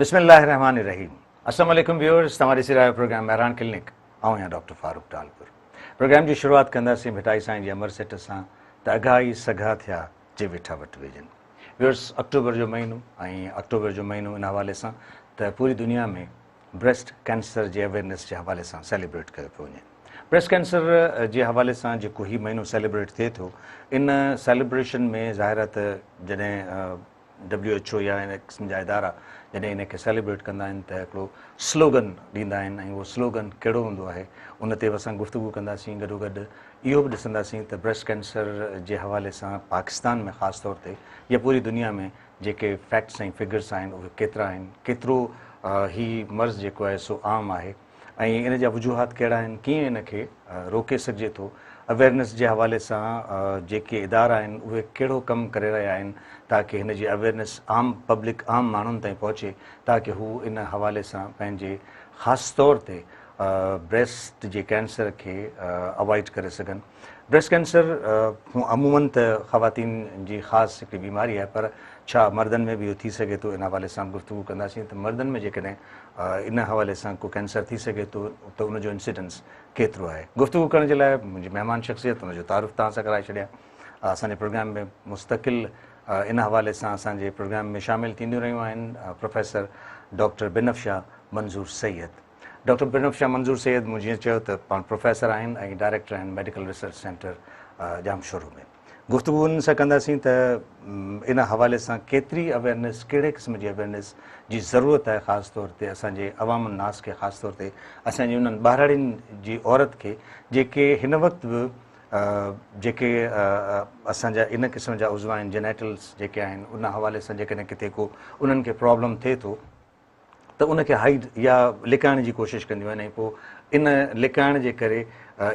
बिस्मिल्लाहिर्रहमानिर्रहीम। अस्सलाम वालेकुम व्यूअर्स, तमारी सिरायो प्रोग्राम मेहरान क्लिनिक आऊं या डॉक्टर फारूक टालपुर। प्रोग्राम की शुरुआत कंदासीं मिठाई साईं जी अमर सेठ सां त अघाई सघा थिया जे वेठा वटि वेझनि। व्यूअर्स, अक्टूबर जो महीनो ऐं अक्टूबर जो महीनो इन हवाले सां त पूरी दुनिया में ब्रेस्ट कैंसर जे अवेयरनेस जे हवाले सां सेलिब्रेट कयो पियो वञे। ब्रेस्ट कैंसर जे हवाले सां जेको ही महीनो सेलिब्रेट थिए थो, इन सेलिब्रेशन में ज़ाहिर आहे त जॾहिं WHO या इन क़िस्म जा इदारा जॾहिं इनखे सेलिब्रेट कंदा आहिनि त हिकिड़ो स्लोगन ॾींदा आहिनि ऐं उहो स्लोगन कहिड़ो हूंदो आहे उन ते बि असां गुफ़्तगू कंदासीं। गॾोगॾु इहो बि ॾिसंदासीं त ब्रेस्ट कैंसर जे हवाले सां पाकिस्तान में ख़ासि तौर ते या पूरी दुनिया में जेके फैक्ट्स ऐं फिगर्स आहिनि उहे केतिरा आहिनि, केतिरो ही मर्ज़ जेको आहे सो आम आहे ऐं इन जा वजूहात कहिड़ा आहिनि, कीअं इनखे रोके सघिजे थो। अवेयरनेस जे हवाले सां जेके इदारा आहिनि उहे कहिड़ो कमु करे रहिया आहिनि ताकी हिन जी अवेयरनेस आम पब्लिक आम माण्हुनि ताईं पहुचे, ताकी हू इन हवाले सां पंहिंजे ख़ासि तौर ते ब्रेस्ट जे कैंसर खे अवॉइड करे सघनि। ब्रेस्ट कैंसर अमूमन त ख़वातीन जी ख़ासि हिकिड़ी बीमारी आहे, पर छा मर्दनि में बि इहो थी सघे थो, इन हवाले सां गुफ़्तगू कंदासीं त मर्दनि में जेकॾहिं इन हवाले सां को कैंसर थी सघे थो त उनजो इंसिडेंस केतिरो आहे। गुफ़्तगू करण जे लाइ मुंहिंजी महिमान शख़्सियत उनजो तारुफ़ तव्हां सां कराए छॾिया। असांजे प्रोग्राम में मुस्तक़िल इन हवाले सां असांजे प्रोग्राम में शामिल थींदियूं रहियूं आहिनि प्रोफेसर डॉक्टर बिनफ्शा मंज़ूर सैयद। डॉक्टर बिनफ्शा मंज़ूर सैयद मूं जीअं चयो त पाण प्रोफेसर आहिनि ऐं डायरेक्टर आहिनि मेडिकल रिसर्च सेंटर जामशोरो में। गुफ़्तगू उन सां कंदासीं त इन हवाले सां केतिरी अवेयरनेस, कहिड़े क़िस्म जी अवेयरनेस जी ज़रूरत आहे ख़ासि तौर ते असांजे अवाम नास खे, ख़ासि तौर ते असांजी उन्हनि ॿारड़ियुनि जी औरत खे जेके हिन वक़्तु बि जेके असांजा इन क़िस्म जा उज़वा आहिनि, जेनेटल्स जेके आहिनि, उन हवाले सां जेकॾहिं किथे को उन्हनि खे प्रॉब्लम थिए थो त उनखे हाइड या लिकाइण जी कोशिशि कंदियूं आहिनि ऐं पोइ इन लिकाइण जे करे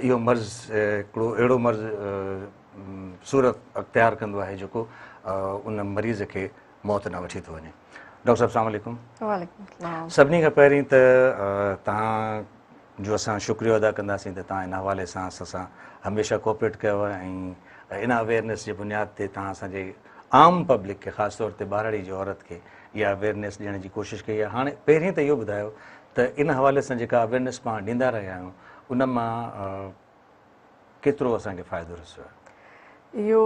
इहो मर्ज़ हिकिड़ो अहिड़ो मर्ज़ सूरत अख़्तियार कंदो आहे जेको उन मरीज़ खे मौत न वठी थो वञे। डॉक्टर साहब, अस्सलाम वालेकुम। वालेकुम सलाम। सभिनी खां पहिरीं त तव्हां जो असां शुक्रिया अदा कंदासीं त तव्हां इन हवाले सां असां हमेशह कोऑपरेट कयो आहे ऐं इन अवेयरनेस जे बुनियाद ते तव्हां असांजे आम पब्लिक खे, ख़ासि तौर ते ॿारड़ी जी औरत खे इहा अवेयरनेस ॾियण जी कोशिशि कई आहे। हाणे पहिरीं त इहो ॿुधायो त इन हवाले सां जेका अवेयरनेस पाण ॾींदा रहिया आहियूं उन मां केतिरो असांखे फ़ाइदो रसियो आहे? इहो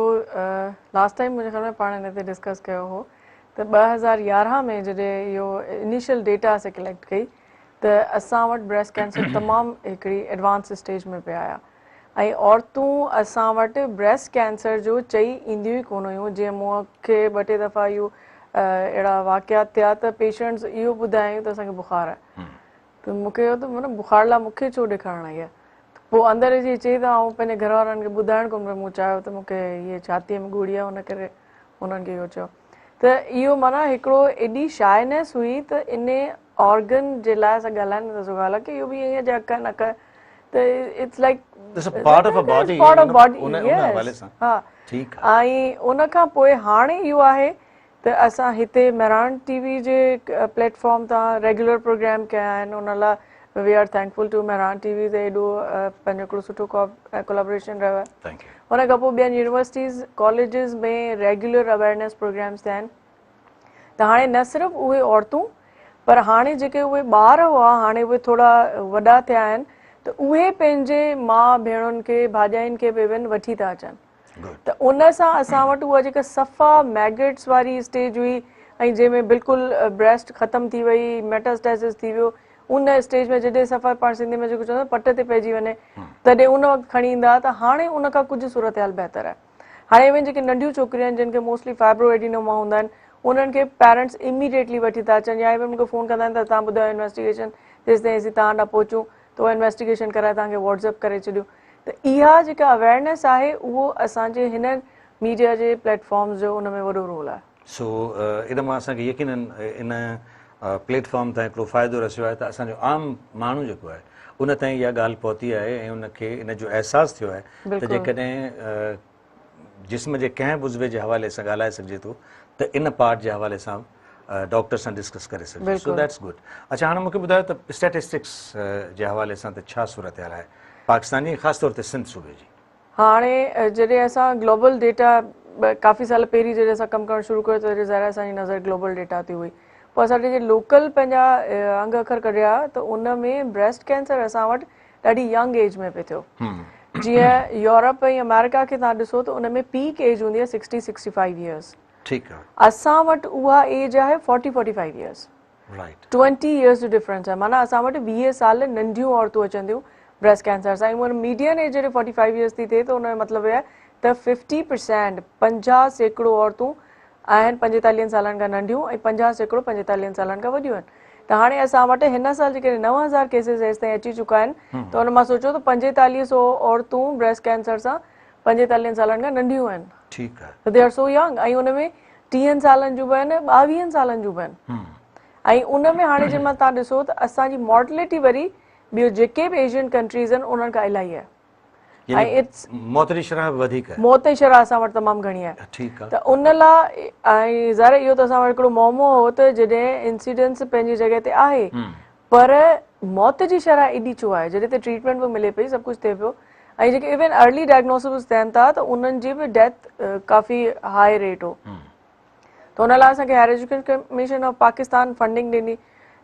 लास्ट टाइम मुंहिंजे ख़्याल में पाण हिन ते डिस्कस कयो हो त 2011 में जॾहिं इहो इनिशियल डेटा असां कलेक्ट कई त असां वटि ब्रेस्ट कैंसर तमामु हिकिड़ी एडवांस स्टेज में पिया आया ऐं औरतूं असां वटि ब्रेस्ट कैंसर जो चई ईंदियूं ई कोन हुयूं। जीअं मूंखे 2-3 दफ़ा इहो अहिड़ा वाक़ियात थिया त पेशेंट्स इहो ॿुधायूं त असांखे बुख़ारु आहे, त मूंखे इहो त मतिलबु बुख़ार लाइ मूंखे छो ॾेखारणु आई आहे। पोइ अंदरि जी चई त ऐं पंहिंजे घर वारनि खे ॿुधाइणु कोन पियो, मूं चाहियो त मूंखे इहे छातीअ में ॻोड़ी आहे, हुन करे उन्हनि खे इहो चयो त इहो माना हिकिड़ो एॾी शाइनेस हुई त इन ऑर्गन जे लाइ असां ॻाल्हाए नथा सघूं। हालांकि इहो बि ईअं जे अख नक त it's like part of a body, हा। ऐं उन खां पोइ हाणे इहो आहे त असां हिते मेहरान टीवी जे प्लेटफॉर्म तां रेगुलर प्रोग्राम कया आहिनि। उन लाइ we are thankful to Mehran TV ते एॾो पंहिंजो हिकिड़ो सुठो कोलैबोरेशन रहियो आहे। हुन खां पोइ ॿियनि यूनिवर्सिटीज़ कॉलेजिस में रेगुलर अवेयरनेस प्रोग्राम्स थिया आहिनि त हाणे न सिर्फ़ु उहे औरतूं पर हाणे जेके उहे ॿार हुआ हाणे उहे थोरा वॾा थिया आहिनि त उहे पंहिंजे माउ भेणुनि खे, भाॼाइनि खे बि इवन वठी था अचनि। त उन सां असां वटि उहा जेका सफ़ा मैगेट्स वारी स्टेज हुई ऐं जंहिंमें बिल्कुलु ब्रेस्ट ख़तमु थी वई, मेटास्टेसिस थी वियो, उन स्टेज में जॾहिं सफ़ा पाण सिंधी में जेको चवंदा पट ते पइजी वञे तॾहिं उन वक़्तु खणी ईंदा त हाणे उन खां कुझु सूरत हाल बहितर आहे। हाणे इवन जेके नंढियूं छोकिरियूं आहिनि जिन खे मोस्टली फाइब्रोएडिनोमा हूंदा आहिनि उन्हनि खे पेरेंट्स इमीडिएटली वठी था अचनि या इवन मूंखे फ़ोन कंदा आहिनि त तव्हां ॿुधायो इन्वेस्टिगेशन, जेसिताईं असीं तव्हां ॾांहुं पहुचूं त उहा इन्वेस्टिगेशन कराए तव्हांखे व्हाट्सएप करे छॾियूं। त इहा जेका अवेयरनेस आहे उहो असांजे हिन मीडिया जे प्लेटफॉर्म्स जो उन में वॾो रोल आहे। सो इन मां असांखे यकीनन इन प्लेटफॉर्म तां हिकिड़ो फ़ाइदो रसियो आहे त असांजो आम माण्हू जेको आहे उन ताईं इहा ॻाल्हि पहुती आहे ऐं उनखे इन जो अहसासु थियो आहे त जेकॾहिं जिस्म जे कंहिं बि उज़वे जे हवाले सां ॻाल्हाए सघिजे थो त इन पार्ट जे हवाले सां डॉक्टर सां डिस्कस करे सघिजे। So that's good. अच्छा, हाणे मूंखे ॿुधायो त स्टैटिस्टिक्स जे हवाले सां त छा सूरत हाल आहे पाकिस्तानी, ख़ासि तौर ते सिंध सूबे जी? हाणे जॾहिं असां ग्लोबल डेटा काफ़ी साल पहिरीं जॾहिं असां कमु करणु शुरू कयो त ज़ाहिर असांजी नज़र ग्लोबल डेटा ते हुई। पोइ असां जे लोकल पंहिंजा अंग अखर कढिया त उन में ब्रेस्ट कैंसर असां वटि ॾाढी यंग एज में पियो थियो। जीअं यूरोप ऐं अमेरिका खे तव्हां ॾिसो त उन में पीक एज हूंदी आहे 60-65 इयर्स। ठीकु आहे। असां वटि उहा एज आहे 40-45 इयर्स। 20 इयर्स जो डिफरेंस आहे। माना असां वटि 20 साल नंढियूं औरतूं अचनि थियूं ब्रेस्ट कैंसर सां। ऐं मीडियन एज जॾहिं 45 इयर्स थी थिए त उन जो मतिलबु आहे त 50% 50% औरतूं आहिनि 45 सालनि खां नंढियूं ऐं 50% 45 सालनि खां वॾियूं आहिनि। त हाणे असां वटि हिन साल जेके 9,000 केसिस हेसि ताईं अची चुका आहिनि त हुन मां सोचो त 4500 औरतूं ब्रेस्ट कैंसर सां 45 सालनि खां नंढियूं आहिनि। ठीकु आहे। त दे आर सो यंग। ऐं उन में 30 सालनि जूं बि आहिनि, 22 सालनि जूं बि आहिनि। ऐं उन में हाणे जंहिं महिल तव्हां ॾिसो त असांजी मॉर्टलिटी वरी ॿियो जेके बि एशियन कंट्रीज़ आहिनि उन्हनि खां इलाही आहे। ऐं इट्स मौत जी शरह वधीक आहे। मौत जी शरह असां वटि तमामु घणी आहे। ठीकु आहे। त उन लाइ ऐं ज़ाहिर इहो त असां वटि हिकिड़ो मोमो हो त जॾहिं इंसिडेंस पंहिंजी जॻह ते आहे पर मौत जी शरह एॾी छो आहे जॾहिं त ट्रीटमेंट बि मिले पई, सभु कुझु थिए पियो। ऐं जेके इवन अर्ली डायग्नोसिस थियनि था त उन्हनि जी बि डेथ काफ़ी हाई रेट हो। त हुन लाइ असांखे higher education commission of Pakistan funding ॾिनी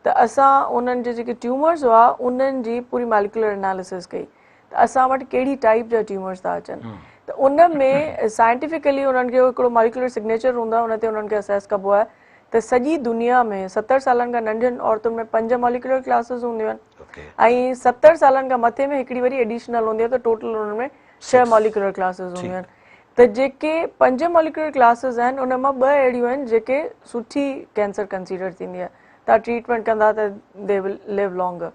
त असां उन्हनि जे जेके ट्यूमर्स हुआ उन्हनि जी पूरी मॉलिक्यूलर एनालिसिस कई त असां वटि कहिड़ी टाइप जा ट्यूमर्स था अचनि। त उन में साइंटिफिकली उन्हनि खे हिकिड़ो मॉलिक्यूलर सिग्नेचर हूंदो आहे, उन ते उन्हनि खे असेस कबो आहे त सॼी दुनिया में 70 सालनि खां नंढियुनि औरतुनि में 5 मॉलिक्यूलर क्लासिस हूंदियूं आहिनि ऐं 70 सालनि खां मथे में हिकिड़ी वरी एडिशनल हूंदी आहे त टोटल उन्हनि में 6 मॉलिक्यूलर क्लासिस हूंदियूं आहिनि। त जेके 5 मॉलिक्यूलर क्लासिस आहिनि उन मां 2 अहिड़ियूं आहिनि जेके सुठी कैंसर कंसीडर थींदी आहे। तव्हां ट्रीटमेंट कंदा त दे विल लिव लॉन्गर।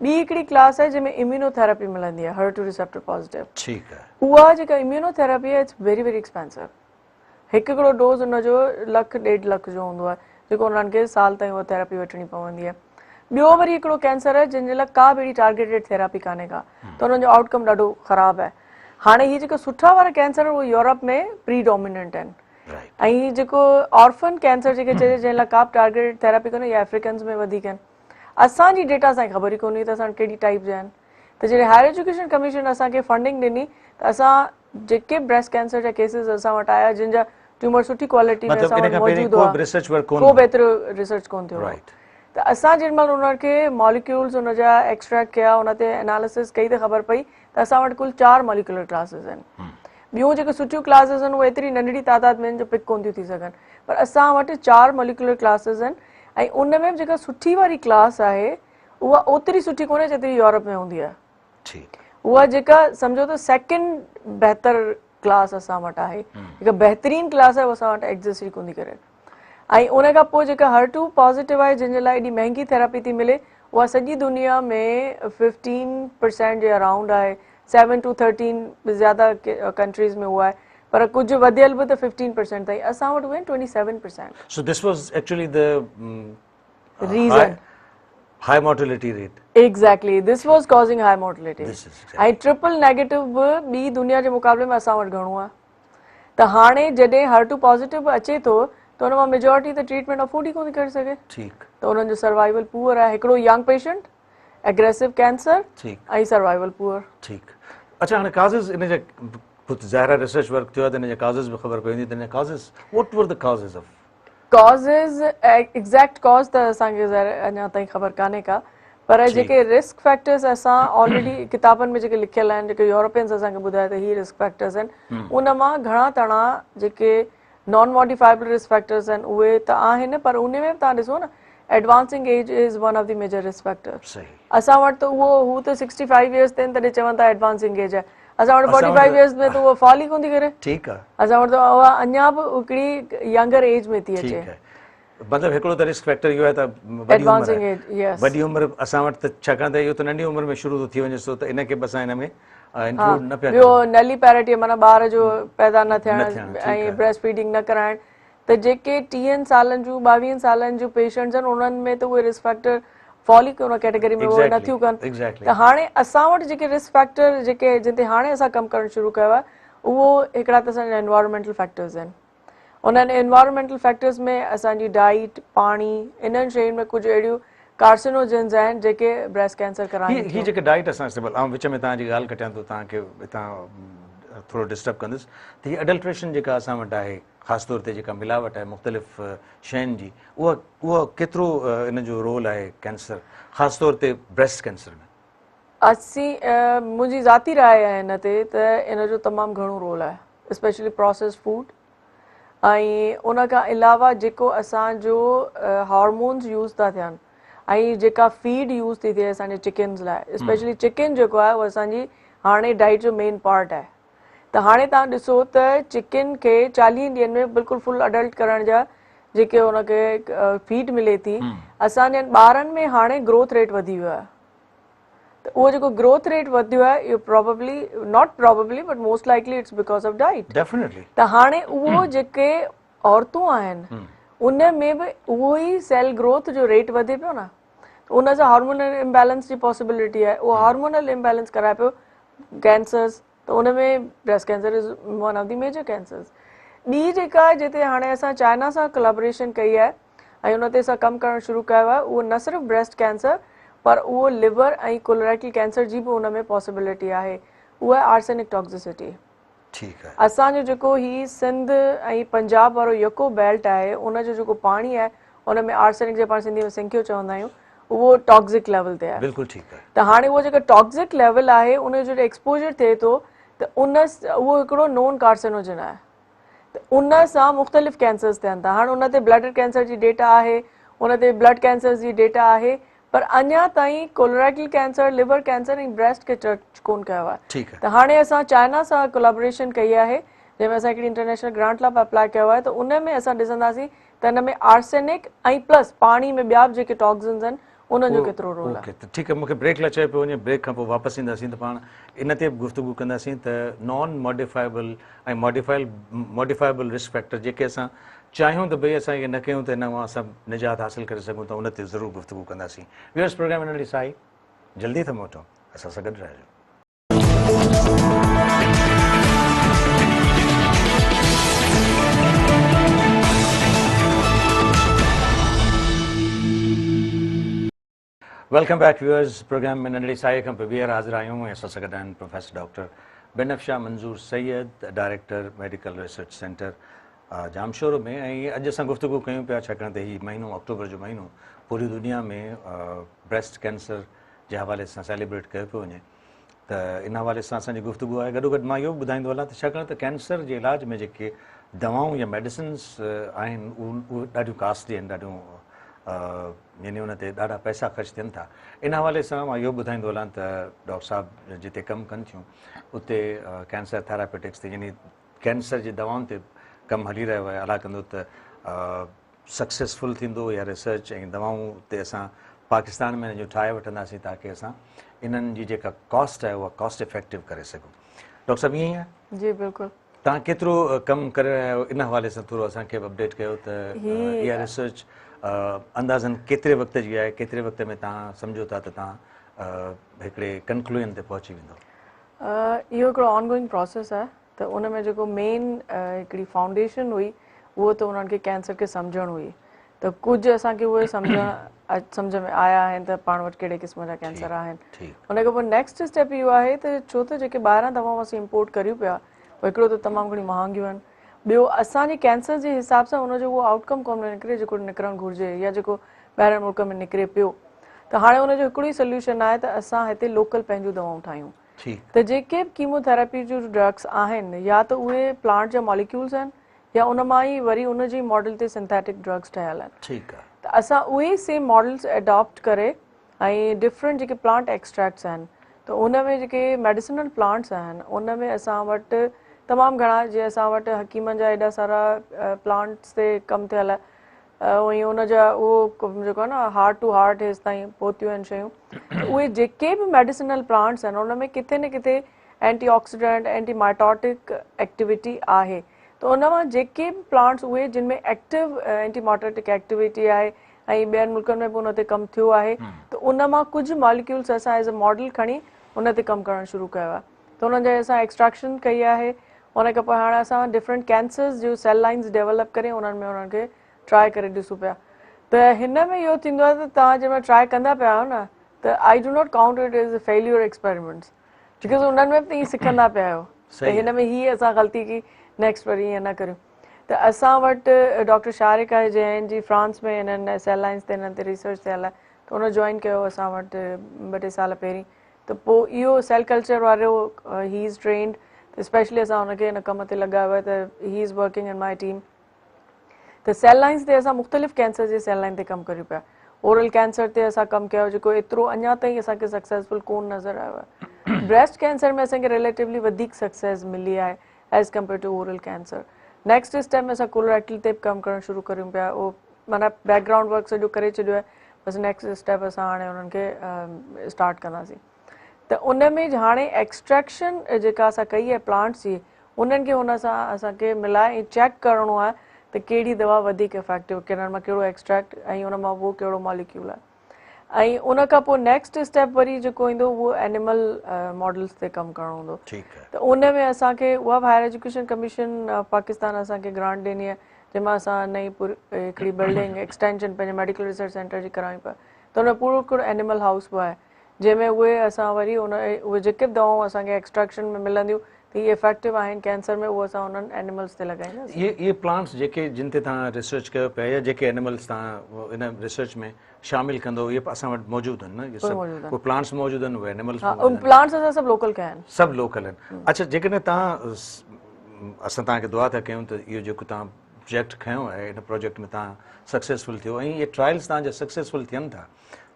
ॿी हिकिड़ी क्लास आहे जंहिंमें इम्यूनोथेरेपी मिलंदी आहे, HER2 रिसेप्टर पॉजिटिव। ठीकु आहे। उहा जेका इम्यूनोथेरेपी आहे इट्स वेरी वेरी एक्सपेंसिव। हिकिड़ो डोज़ हुनजो 1.5 लख जो हूंदो आहे जेको उन्हनि खे साल ताईं उहा थेरेपी वठणी पवंदी आहे। ॿियो वरी हिकिड़ो कैंसर आहे जंहिंजे लाइ का बि अहिड़ी टारगेटेड थेरेपी कान्हे का, त हुननि जो आउटकम ॾाढो ख़राबु आहे। हाणे हीअ जेके सुठा वारा कैंसर उहे यूरोप में प्रीडोमिनेंट आहिनि ऐं जेको ऑर्फन कैंसर जेके चइजे जंहिं लाइ का बि टारगेटेड थेरेपी कोन्हे इहे अफ्रीकन्स में वधीक आहिनि। असांजी डेटा असांखे ख़बर ई कोन हुई त असां कहिड़ी टाइप जा आहिनि। त जॾहिं हायर एजुकेशन कमीशन असांखे फंडिंग ॾिनी त असां जेके ब्रेस्ट कैंसर जा केसिस असां वटि आया जिन जा ट्यूमर सुठी क्वालिटी में असां वटि मौजूदु हुआ, को बि एतिरो रिसर्च कोन थियो। त असां जेॾी महिल उनखे मॉलिक्यूल्स उनजा एक्सट्रैक्ट कया, उन ते एनालिसिस कई त ख़बर पई त असां वटि कुल 4 मॉलिक्यूलर क्लासिस आहिनि। ॿियूं जेके सुठियूं क्लासिस आहिनि उहे एतिरी नंढड़ी तादाद में आहिनि जो पिक कोन थियूं थी सघनि, पर असां वटि 4 मॉलिक्यूलर क्लासिस आहिनि ऐं उन में जेका सुठी वारी क्लास आहे उहा ओतिरी सुठी कोन्हे जेतिरी यूरोप में हूंदी आहे। उहा जेका सम्झो त सेकेंड बहितर क्लास असां वटि आहे, जेका बहितरीन क्लास आहे उहा असां वटि एग्ज़िस्ट ई कोन थी करे। ऐं उन खां पोइ जेका HER2 पॉज़िटिव आहे जंहिंजे लाइ एॾी महांगी थेरेपी थी मिले उहा सॼी दुनिया में 15% जे अराउंड आहे, 7 to 13 ज़्यादा कंट्रीज़ में उहा आहे, पर कुझु वधियल बि त 15% ताईं, असां वटि उहे 27%. So this was actually the reason. High mortality rate. Exactly, this was causing high mortality. ऐं ट्रिपल नेगेटिव बि ॿी दुनिया जे मुक़ाबले में असां वटि घणो आहे। त हाणे जॾहिं HER2 पॉज़िटिव अचे थो त हुन मां मेजॉरिटी त ट्रीटमेंट अफोर्ड ई कोन करे सघे। त उन्हनि जो सर्वाइवल पुअर आहे। हिकिड़ो यंग पेशेंट, एग्रेसिव कैंसर ऐं सर्वाइवल पुअर। ठीकु। अच्छा, हाणे काज़िस इन जा ज़ाहिर रिसर्च वर्क थियो आहे त इन जा काज़िस बि ख़बर पवंदी त in causes what were the causes of causes exact cause त असांखे ज़ाहिर अञा ताईं ख़बर कान्हे का, पर जेके रिस्क फैक्टर्स असां ऑलरेडी किताबनि में जेके लिखियल आहिनि, जेके यूरोपियंस असांखे ॿुधाए त हीअ रिस्क फैक्टर्स आहिनि, उन मां घणा तणा जेके नॉन मॉडिफाइबल रिस्क फैक्टर्स आहिनि उहे त आहिनि, पर उन में तव्हां ॾिसो न advancing age is one of the major risk factor. असां वटि त हू त 65 इयर्स ते तॾहिं चवनि था एडवांसिंग एज आहे, असां वटि 45 इयर्स में त उहो फॉल ई कोन थी करे। ठीकु आहे। असां वटि त उहा अञा बि हिकिड़ी यंगर एज में थी अचे। मतिलबु हिकिड़ो त रिस्क फैक्टर इहो आहे त वॾी उमिरि असां वटि त छाकाणि त इहो त नंढी उमिरि में शुरू थो थी वञे सो त इन खे बि असां हिन में इंक्लूड न पिया। ॿियो नली पैरिटी माना ॿार जो पैदा न थियणु ऐं ब्रेस्ट फीडिंग न कराइणु, त जेके 30 सालनि जूं 22 सालनि जूं पेशेंट्स आहिनि उन्हनि में त उहे रिस्क फैक्टर फॉल ई उन कैटेगरी में उहे नथियूं कनि। त हाणे असां वटि जेके रिस्क फैक्टर जेके जिते हाणे असां कमु करणु शुरू कयो आहे उहो हिकिड़ा त असांजा एनवायरमेंटल फैक्टर्स आहिनि। उन्हनि एनवायरमेंटल फैक्टर्स में असांजी डाइट, पाणी, इन्हनि शयुनि में कुझु अहिड़ियूं कार्सिनोजेन्स आहिनि जेके ब्रेस्ट कैंसर कराइनि। हीअ जेके डाइट असां इस्तेमालु, विच में तव्हांजी ॻाल्हि कटियां थो, तव्हांखे हितां थोरो डिस्टर्ब कंदुसि त हीअ अडल्ट्रेशन जेका असां वटि आहे ख़ासि तौर ते जेका मिलावट आहे मुख़्तलिफ़ शयुनि जी उहा केतिरो इन जो रोल आहे कैंसर ख़ासि तौर ते ब्रेस्ट कैंसर में? मुंहिंजी ज़ाती राय आहे हिन ते त इन जो तमामु घणो रोल आहे स्पेशली प्रोसेस फूड ऐं उन खां अलावा जेको असांजो हार्मोन्स यूज़ था थियनि ऐं जेका फीड यूज़ थी थिए असांजे चिकन्स लाइ स्पेशली चिकन जेको आहे उहो असांजी हाणे डाइट जो मेन पार्ट आहे त हाणे तव्हां ॾिसो त चिकन खे 40 ॾींहंनि में बिल्कुलु फुल अडल्ट करण जा जेके हुनखे फीड मिले थी असांजे ॿारनि में हाणे ग्रोथ रेट वधी वियो आहे त उहो जेको ग्रोथ रेट वधियो आहे इहो probably not probably but most likely it's because of diet definitely त हाणे उहो जेके औरतूं आहिनि उन में बि उहो ई सेल ग्रोथ जो रेट वधे पियो न उन सां हार्मोनल इम्बैलेंस जी पॉसिबिलिटी आहे उहो हार्मोनल इम्बैलेंस कराए पियो कैंसर्स त उन में breast cancer is one of the major cancers ॿी जेका आहे जिते हाणे असां चाइना सां कोलैबोरेशन कई आहे ऐं उन ते असां कमु करणु शुरू कयो आहे उहो न सिर्फ़ु ब्रेस्ट कैंसर पर उहो लिवर ऐं कोलोरेक्टल कैंसर जी बि उन में पॉसिबिलिटी आहे उहा आहे आर्सेनिक टॉक्सिसिटी ठीकु आहे असांजो जेको ही सिंध ऐं पंजाब वारो यको बेल्ट आहे उन जो जेको पाणी आहे उन में आर्सेनिक जे पाण सिंधी में सिंकियो चवंदा आहियूं उहो टॉक्सिक लेवल ते आहे बिल्कुलु ठीकु आहे त हाणे उहो जेका टॉक्सिक लेवल आहे उन जो एक्सपोजर थिए थो त उहो हिकिड़ो नॉन कार्सिनोजन आहे त उन सां मुख़्तलिफ़ कैंसर्स थियनि था हाणे उन ते ब्लड कैंसर जी डेटा आहे उन ते ब्लड कैंसर जी डेटा आहे पर अञा ताईं कोलोरेक्टल कैंसर लिवर कैंसर ऐं ब्रेस्ट खे टच कोन कयो आहे त हाणे असां चाइना सां कोलैबोरेशन कई आहे जंहिंमें असां हिकिड़ी इंटरनेशनल ग्रांट लाइ अप्लाई कयो आहे त उन में असां ॾिसंदासीं त हिन में आर्सेनिक ऐं प्लस पाणी में ॿिया बि जेके टॉक्सिन्स आहिनि उन्हनि जो केतिरो रोल आहे त ठीकु आहे मूंखे ब्रेक लाइ चयो पियो वञे ब्रेक खां पोइ वापसि ईंदासीं त पाण इन ते बि गुफ़्तगू कंदासीं त नॉन मॉडिफाइबल ऐं मॉडिफाइबल रिस्क फैक्टर जेके असां चाहियूं त भई असां इहे न कयूं त इन मां असां निजात हासिलु करे सघूं त उन ते ज़रूरु गुफ़्तगू कंदासीं व्यूअर्स प्रोग्राम इन साई जल्दी था मोटूं असां सां गॾु रहिजो वेलकम बैक व्यूअर्स प्रोग्राम में नंढड़ी साई खां पोइ ॿीहर हाज़िर आहियूं ऐं असां सां गॾु आहिनि प्रोफेसर डॉक्टर बेनफ्शा मंज़ूर Syed director medical research centre Jamshoro में ऐं अॼु असां गुफ़्तगू कयूं पिया छाकाणि त हीउ महीनो अक्टूबर जो महीनो पूरी दुनिया में ब्रेस्ट कैंसर जे हवाले सां सेलिब्रेट कयो पियो वञे त इन हवाले सां असांजी गुफ़्तगू आहे गॾोगॾु मां इहो बि ॿुधाईंदो हलां त छाकाणि त कैंसर जे इलाज में जेके दवाऊं या मेडिसिन्स आहिनि उहे ॾाढियूं कॉस्टली आहिनि ॾाढियूं यानी उन ते ॾाढा पैसा ख़र्च थियनि था इन हवाले सां मां इहो ॿुधाईंदो हलां त डॉक्टर साहिबु जिते कमु कनि थियूं उते कैंसर थेरापेटिक्स ते यानी कैंसर जी दवाउनि ते कमु हली रहियो आहे अला कंदो त सक्सेसफुल थींदो या रिसर्च ऐं दवाऊं ते असां पाकिस्तान में हिन जो ठाहे वठंदासीं ताकी असां इन्हनि जी जेका कॉस्ट आहे उहा कॉस्ट इफेक्टिव करे सघूं डॉक्टर साहिबु ईअं ई आहे जी बिल्कुलु तव्हां केतिरो कमु करे रहिया आहियो इन हवाले सां थोरो असांखे अपडेट कयो त इहा रिसर्च अंदाज़नि केतिरे वक़्त जी आहे केतिरे वक़्त में तव्हां सम्झो था त तव्हां हिकिड़े कंक्लूजन ते पहुची वेंदो इहो हिकिड़ो ऑनगोइंग प्रोसेस आहे त उन में जेको मेन हिकिड़ी फाउंडेशन हुई उहो त उन्हनि खे कैंसर खे सम्झणु हुई त कुझु असांखे उहे सम्झ में आया आहिनि त पाण वटि कहिड़े क़िस्म जा कैंसर आहिनि उन खां पोइ नेक्स्ट स्टेप इहो आहे त छो त जेके ॿाहिरां दवाऊं असीं इम्पोर्ट करियूं पिया हिकिड़ो त तमामु घणी महांगियूं आहिनि ॿियो असांजे कैंसर जे हिसाब सां उनजो उहो आउटकम कोन निकिरे जेको निकिरणु घुरिजे या जेको ॿाहिरि मुल्क में निकिरे पियो त हाणे उनजो हिकिड़ो ई सोल्यूशन आहे त असां हिते लोकल पंहिंजूं दवाऊं ठाहियूं त जेके बि कीमोथेरेपी जूं ड्रग्स आहिनि या त उहे प्लांट जा मॉलिक्यूल्स आहिनि या उन मां ई वरी उन जी मॉडल ते सिंथेटिक ड्रग्स ठहियल आहिनि त असां उहे सेम मॉडल्स एडॉप्ट करे ऐं डिफरेंट जेके प्लांट एक्सट्रैक्ट्स आहिनि त उन में जेके मेडिसिनल प्लांट्स आहिनि उन में असां वटि तमामु घणा जीअं असां वटि हकीमनि जा एॾा सारा प्लांट्स ते कमु थियल आहे ऐं उनजा उहो जेको आहे न हार्ट टू हार्ट हेसि ताईं पहुतियूं आहिनि शयूं उहे जेके बि मेडिसिनल प्लांट्स आहिनि उन में किथे न किथे anti oxidant anti mitotic activity आहे त उन मां जेके बि प्लांट्स उहे जिन में एक्टिव एंटी माइटोटिक एक्टिविटी आहे ऐं ॿियनि मुल्कनि में बि उन ते कमु थियो आहे त उन मां कुझु मॉलिक्यूल्स असां एज़ अ मॉडल खणी उन ते कमु करणु शुरू कयो आहे त उन्हनि जा असां एक्सट्रैक्शन कई आहे उन खां पोइ हाणे असां डिफरेंट कैंसर्स जूं सेल लाइन्स डेवलप करे उन्हनि में उन्हनि खे ट्राए करे ॾिसूं पिया त हिन में इहो थींदो आहे त तव्हां जंहिंमहिल ट्राए कंदा पिया आहियो न त I do not count it as a failure experiments because उन्हनि में बि त ईअं सिखंदा पिया आहियो त हिन में ही असां ग़लती की नेक्स्ट वरी ईअं न करियूं। त असां वटि डॉक्टर शारिक आहे जंहिं जी फ्रांस में हिननि सेल लाइन्स ते हिननि ते रिसर्च थियल आहे, त उन जॉइन कयो असां वटि 2-3 साल पहिरीं। त पोइ इहो सेल कल्चर वारो ही इज़ ट्रेंड, स्पेशली असां हुनखे हिन कम ते लॻायो आहे, त he is working in my team. त सेल लाइन्स ते असां मुख़्तलिफ़ कैंसर जे सेल लाइन ते कमु करियूं पिया। ओरल कैंसर ते असां कमु कयो जेको एतिरो अञा ताईं असांखे सक्सेसफुल कोन नज़र आयो आहे। ब्रेस्ट कैंसर में असांखे रिलेटिवली वधीक सक्सेस मिली आहे as compare to oral cancer. Next step में असां कोलोरेक्टल ते बि कमु करणु शुरू करियूं पिया। उहो माना बैकग्राउंड वर्क सॼो करे छॾियो आहे, बसि नेक्स्ट स्टेप असां हाणे उन्हनि खे स्टार्ट कंदासीं। त उन में हाणे एक्सट्रैक्शन जेका असां कई आहे प्लांट्स जी, उन्हनि खे हुन सां असांखे मिलाए ऐं चेक करिणो आहे त कहिड़ी दवा वधीक इफेक्टिव, किन मां कहिड़ो एक्सट्रैक्ट ऐं उन मां उहो कहिड़ो मॉलिक्यूल आहे। ऐं उन खां पोइ नेक्स्ट स्टेप वरी जेको ईंदो उहो एनिमल मॉडल्स ते कमु करणो हूंदो। त उन में असांखे उहा बि हायर एजुकेशन कमीशन पाकिस्तान असांखे ग्रांट ॾिनी आहे, जंहिंमां असां नई पूरी हिकिड़ी बिल्डिंग एक्सटेंशन पंहिंजे मेडिकल रिसर्च सेंटर जी करायूं पिया। त हुन पूरो हिकिड़ो एनिमल हाउस बि आहे, जंहिंमें उहे असां वरी उहे जेके बि दवाऊं असांखे एक्सट्रैक्शन में मिलंदियूं त इहे इफेक्टिव आहिनि कैंसर में, उहो असां उन्हनि एनिमल्स ते लॻाईंदासीं। ये प्लांट्स जेके जिन ते तव्हां रिसर्च कयो पिया या जेके एनिमल्स तव्हां इन रिसर्च में शामिल कंदो, इहे असां वटि मौजूदु आहिनि न? ये सभु प्लांट्स मौजूदु आहिनि, उहे एनिमल्स प्लांट्स असां सभु लोकल कया आहिनि, सभु लोकल आहिनि। अच्छा, जेकॾहिं तव्हां असां तव्हांखे दुआ था कयूं त इहो जेको तव्हां प्रोजेक्ट खयों आहे, इन प्रोजेक्ट में तव्हां सक्सेसफुल थियो ऐं इहे ट्रायल्स तव्हांजा सक्सेसफुल थियनि था,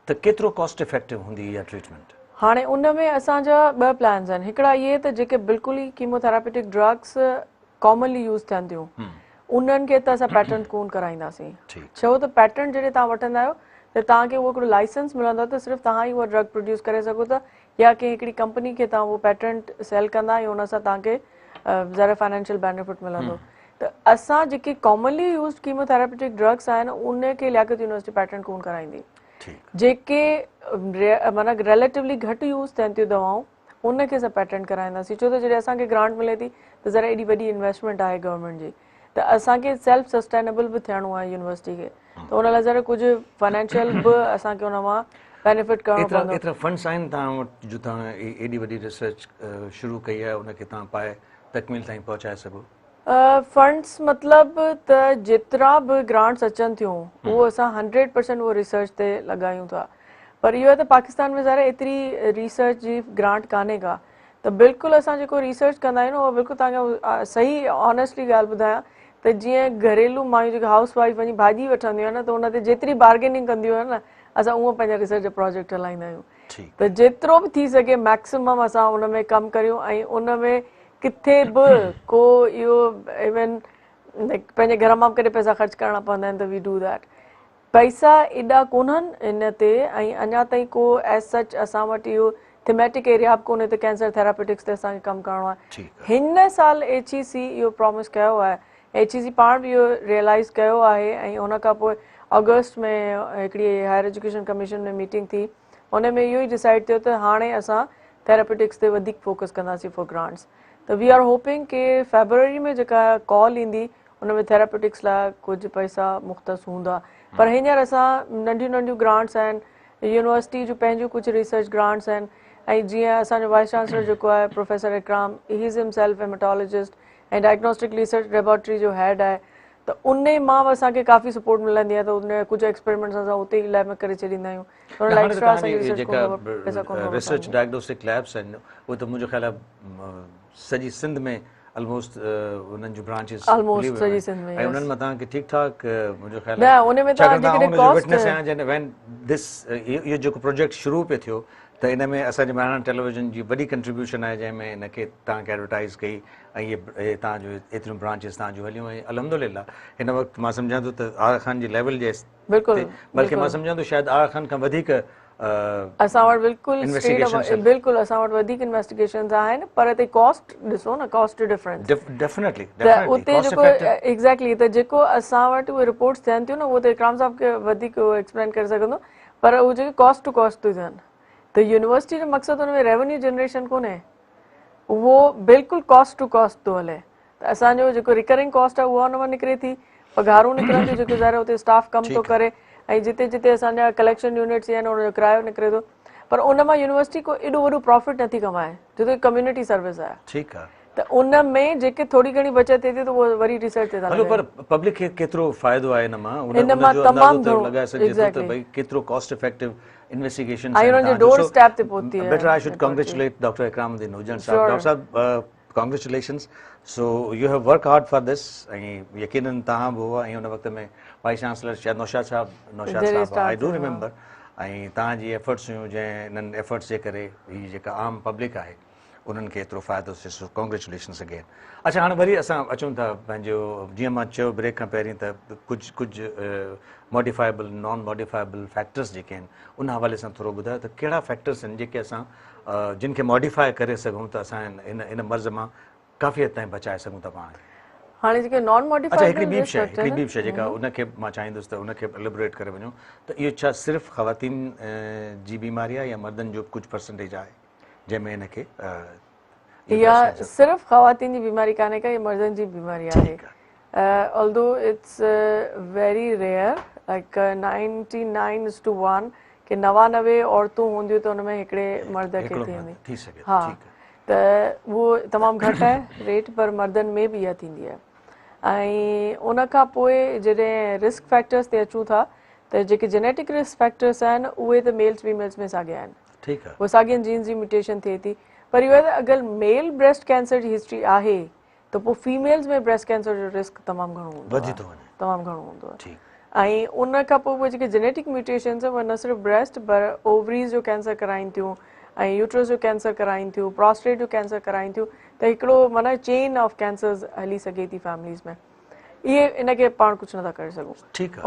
त केतिरो कॉस्ट इफेक्टिव हूंदी इहा ट्रीटमेंट? हाणे उन में असांजा 2 प्लान्स आहिनि। हिकिड़ा इहे त जेके बिल्कुलु ई कीमोथेरापेटिक ड्रग्स कॉमनली यूज़ थियनि थियूं, उन्हनि खे त असां पैटेंट कोन कराईंदासीं। छो त पैटेंट जॾहिं तव्हां वठंदा आहियो त तव्हांखे उहो हिकिड़ो लाइसेंस मिलंदो त सिर्फ़ु तव्हां ई उहा ड्रग प्रोड्यूस करे सघो था, या कंहिं हिकिड़ी कंपनी खे तव्हां उहो पैटेंट सेल कंदा ऐं उन सां तव्हांखे ज़रा फाइनेंशियल बेनिफिट मिलंदो। त असां जेके कॉमनली यूज़ कीमोथेरापेटिक ड्रग्स आहिनि उनखे लियाकत यूनिवर्सिटी पैटेंट कोन कराईंदी। जेके माना रिलेटिवली घटि यूज़ थियनि थियूं दवाऊं, उनखे असां पैटेंट कराईंदासीं। छो त जॾहिं असांखे ग्रांट मिले थी त ज़रा एॾी वॾी इन्वेस्टमेंट आहे गवर्नमेंट जी, त असांखे सेल्फ सस्टेनेबल बि थियणो आहे यूनिवर्सिटी खे, त उन लाइ ज़रा कुझु फाइनेंशियल बि असांखे उन मां बेनिफिट करणो पवंदो। एतिरा फंड्स आहिनि तव्हां वटि जो तव्हां एॾी वॾी रिसर्च शुरू कई आहे, उनखे तव्हां पाए तकमील ताईं पहुचाए सघो? फंड्स मतिलबु त जेतिरा बि ग्रांट्स अचनि थियूं उहो असां 100% उहो रिसर्च ते लॻायूं था। पर इहो आहे त पाकिस्तान में ज़रा एतिरी रिसर्च जी ग्रांट कान्हे का, त बिल्कुलु असां जेको रिसर्च कंदा आहियूं उहो बिल्कुलु तव्हांखे सही ऑनेस्टली ॻाल्हि ॿुधायां त जीअं घरेलू मायूं जेके हाउस वाइफ वञी भाॼी वठंदियूं आहिनि न, त उन ते जेतिरी बार्गेनिंग कंदियूं आहिनि न, असां उहो पंहिंजा रिसर्च जो प्रोजेक्ट हलाईंदा आहियूं। त जेतिरो बि थी सघे मैक्सिमम असां उन में कमु करियूं ऐं उन में किथे बि को इहो इवन पंहिंजे घर मां केॾे पैसा ख़र्चु करणा पवंदा आहिनि त वी डू दैट। पैसा एॾा कोन्हनि इन ते, ऐं अञा ताईं को एज सच असां वटि इहो थीमेटिक एरिया बि कोन्हे त कैंसर थेरापेटिक्स ते असांखे कमु करिणो आहे। हिन साल HEC इहो प्रॉमिस कयो आहे, HEC पाण बि इहो रियलाइज़ कयो आहे, ऐं हुन खां पोइ अगस्त में हिकिड़ी हायर एजुकेशन कमीशन में मीटिंग थी, उन में इहो ई डिसाइड थियो त हाणे असां थेरापेटिक्स ते वधीक फोकस कंदासीं फॉर ग्रांट्स। त वी आर होपिंग कि फेबरवरी में जेका कॉल ईंदी उन में थेरापेटिक्स लाइ कुझु पैसा मुख़्तस हूंदा। पर हींअर असां नंढियूं नंढियूं ग्रांट्स आहिनि, यूनिवर्सिटी जूं पंहिंजूं कुझु रिसर्च ग्रांट्स आहिनि, ऐं जीअं असांजो वाइस चांसलर जेको आहे professor Ikram, he is himself haematologist ऐं डायग्नोस्टिक रिसर्च लेबोरेटरी जो हेड आहे, त उन मां बि असांखे काफ़ी सपोर्ट मिलंदी आहे। त उन कुझु एक्सपेरिमेंट्स असां उते ई लैब में करे छॾींदा आहियूं। रिसर्च डायग्नोस्टिक लैब्स आहिनि उहे त मुंहिंजो ख़्याल आहे सॼी सिंध में ऑलमोस्ट उन्हनि जूं ब्रांचिस ऐं उन्हनि मां तव्हांखे ठीकु ठाक मुंहिंजो ख़्याल आहे इहो जेको प्रोजेक्ट शुरू पियो थियो त इन में असांजे महाराणा टेलीविजन जी वॾी कंट्रीब्यूशन आहे, जंहिंमें इनखे तव्हांखे एडवर्टाइज़ कई ऐं इहे तव्हांजो एतिरियूं ब्रांचिस तव्हांजूं हलियूं ऐं अल्हम्दुलिल्लाह हिन वक़्तु मां सम्झां थो त आगा ख़ान जी लेवल जे बल्कि मां सम्झां थो शायदि आगा ख़ान खां वधीक असां वटि बिल्कुलु असां वटि वधीक इन्वेस्टिगेशन्स आहिनि, पर हिते कॉस्ट ॾिसो न, कॉस्ट डिफरेंस त उते जेको एग्ज़ैक्टली त जेको असां वटि उहे रिपोर्ट्स थियनि थियूं न, उहो त इकराम साहब खे वधीक एक्सप्लेन करे सघंदो, पर उहे जेके कॉस्ट टू कॉस्ट थियूं थियनि, त यूनिवर्सिटी जो मक़सदु हुन में रेवेन्यू जनरेशन कोन्हे, उहो बिल्कुलु कॉस्ट टू कॉस्ट थो हले। त असांजो जेको रिकरिंग कॉस्ट आहे उहा हुन मां निकिरे थी, पघारूं निकिरनि थियूं, जेको ज़ाहिर हुते स्टाफ कमु थो करे, ऐं जिते जिते असांजा कलेक्शन यूनिट्स आहिनि उनजो किरायो निकिरे थो, पर उन मां यूनिवर्सिटी को एॾो वॾो प्रॉफिट नथी कमाए, छो त कम्युनिटी सर्विस आहे। ठीकु आहे, त उन में जेके थोड़ी घणी बचत थिए थी त उहो वरी रिसर्च ते था हलो पर लॻाइनि। पब्लिक खे केतिरो फ़ाइदो आहे इन मां इन मां उनजो तमामु अंदाज़ो त घणो, लॻाए सघिजे थो त exactly। भई केतिरो कॉस्ट इफेक्टिव इन्वेस्टिगेशन ऐं उन्हनि जे डोर स्टेप ते पहुती आहे बेटर आई शुड रिपोर्ट जी। कांग्रेचुलेट डॉक्टर इकरामुद्दीन हुजन साहब। Sure। डॉक्टर साहब congratulations. So you have work hard for this ऐं यकीनन तव्हां बि हुआ ऐं उन वक़्त में वाइस चांसलर शायदि नौशाद जॾहिं साहब आई start डू थियो, हा। रिमेंबर ऐं तव्हांजी एफर्ट्स हुयूं जंहिं इन्हनि एफर्ट्स जे करे हीअ जेका आम पब्लिक आहे उन्हनि खे एतिरो फ़ाइदो थिए। सो कांग्रेचुलेशंस अगेन। अच्छा हाणे वरी असां अचूं था पंहिंजो जीअं मां चयो ब्रेक खां पहिरीं त कुझु मॉडिफाइबल नॉन मॉडिफाइबल फैक्टर्स जेके आहिनि उन हवाले सां थोरो ॿुधायो त कहिड़ा फैक्टर्स आहिनि जेके असां जिन खे मॉडिफाए करे सघूं त असां इन मर्ज़ मां काफ़ी हद ताईं बचाए सघूं था पाण खे। हाणे जेके नॉन अच्छा मॉडिफाइबल हिकिड़ी रिस्क फैक्टर ॿी बि शइ जेका उनखे मां चाहींदुसि त उनखे एलिबोरेट करे वञूं त इहो छा सिर्फ़ु ख़वातीन जी बीमारी आहे या मर्दनि जो कुझु परसेंटेज आहे जंहिंमें इनखे इहा सिर्फ़ ख़वातीन जी बीमारी कान्हे का, इहा मर्दनि जी बीमारी आहे। Although it's very rare, like 99:1 कि 99 औरतूं हूंदियूं त हुनमें हिकिड़े मर्द खे थींदी। हा त उहो तमामु घटि आहे रेट, पर मर्दनि में बि इहा थींदी आहे। ऐं उन खां पोइ जॾहिं रिस्क फैक्टर्स ते अचूं था त जेके जेनेटिक रिस्क फैक्टर्स आहिनि उहे त मेल्स फीमेल्स में साॻिया आहिनि। ठीकु आहे, उहे साॻियनि जीन्स जी म्यूटेशन थिए थी। पर इहो आहे त अगरि मेल ब्रेस्ट कैंसर जी हिस्ट्री आहे त पोइ फीमेल्स में ब्रेस्ट कैंसर जो रिस्क तमामु घणो हूंदो आहे, तमामु घणो हूंदो आहे। ऐं उन खां पोइ उहे जेके जेनेटिक म्यूटेशन्स आहिनि उहे न सिर्फ़ु ब्रेस्ट पर ओवरीज़ जो कैंसर कराइनि थियूं ऐं यूट्रस जो कैंसर कराइनि थियूं, प्रोस्टेट जो कैंसर कराइनि थियूं। त हिकिड़ो माना चेन ऑफ कैंसर्स हली सघे थी फैमिलीज़ में। इहे इनखे पाण कुझु नथा करे सघूं।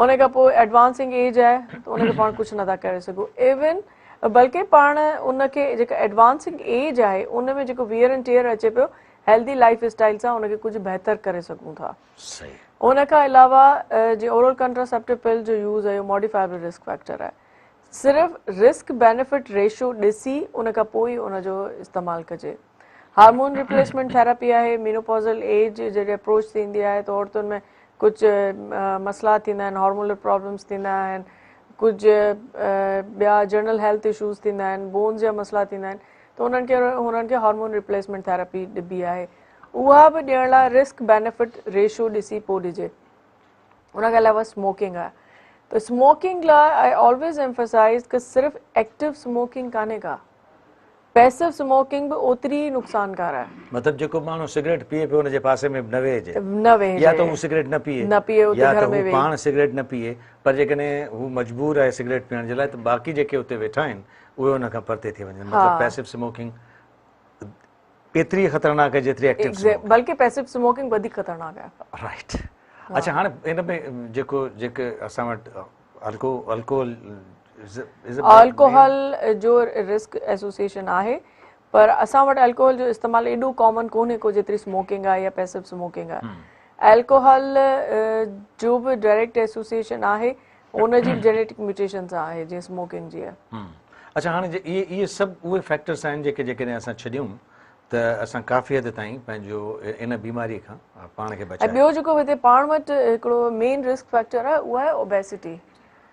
उन खां पोइ एडवांसिंग एज आहे त उनखे पाण कुझु नथा करे सघूं। इवन बल्कि पाण उनखे जेका एडवांसिंग एज आहे उन में जेको वियर एंड टेयर अचे पियो हेल्दी लाइफ स्टाइल सां उनखे कुझु बहितर करे सघूं था। उन खां अलावा जीअं ओरल कंट्रासेप्टिव पिल जो यूज़ आहे मॉडिफाइबल रिस्क फैक्टर आहे। सिर्फ़ु रिस्क बेनिफिट रेशियो ॾिसी उन खां पोइ उनजो इस्तेमालु कजे। हार्मोन रिप्लेसमेंट थेरेपी आहे। मेनोपॉज़ल एज जॾहिं अप्रोच थींदी आहे त औरतुनि में कुझु मसइला थींदा आहिनि, हार्मोनल प्रॉब्लम्स थींदा आहिनि, कुझु ॿिया जनरल हेल्थ इशूज़ थींदा आहिनि, बोन्स जा मसइला थींदा आहिनि, त हुननि खे हार्मोन रिप्लेसमेंट थेरेपी ॾिबी आहे। उहा बि ॾियण लाइ रिस्क बेनिफिट रेशियो ॾिसी पोइ ॾिजे। उनखां अलावा स्मोकिंग आहे त स्मोकिंग लाइ आई ऑलवेज़ एम्फसाइज़ कि सिर्फ़ु एक्टिव स्मोकिंग कान्हे का, पैसिव स्मोकिंग भी ओतरी ही नुकसानकार है। मतलब जेको माण्हू सिगरेट पिए पियो उनजे पासे में न वेहिजे, या तो हू सिगरेट न पिए या त हू पाण सिगरेट न पिए, पर जेकॾहिं हू मजबूर आहे सिगरेट पीअण जे लाइ त बाक़ी जेके उते वेठा आहिनि उहे उन खां परते थी वञनि। मतलब पैसिव स्मोकिंग एतिरी ख़तरनाक है जेतिरी एक्टिव स्मोकिंग, बल्कि पैसिव स्मोकिंग वधीक ख़तरनाक है। राइट। अच्छा हाणे इन में जेके असां वटि अल्कोहल जो रिस्क एसोसिएशन आहे, पर असां वटि अल्कोहल जो इस्तेमालु एॾो कॉमन कोन्हे को जेतिरी स्मोकिंग आहे या पैसिव स्मोकिंग आहे। अल्कोहल जो बि डायरेक्ट एसोसिएशन आहे उनजी बि जेनेटिक म्यूटेशन्स आहे जीअं स्मोकिंग जी आहे। अच्छा हाणे इहे सभु उहे फैक्टर्स आहिनि जेके जेकॾहिं असां छॾियूं त असां काफ़ी हद ताईं पंहिंजो इन बीमारी खां पाण खे बचाए। ॿियो जेको हिते पाण वटि हिकिड़ो मेन रिस्क फैक्टर आहे उहा आहे ओबेसिटी,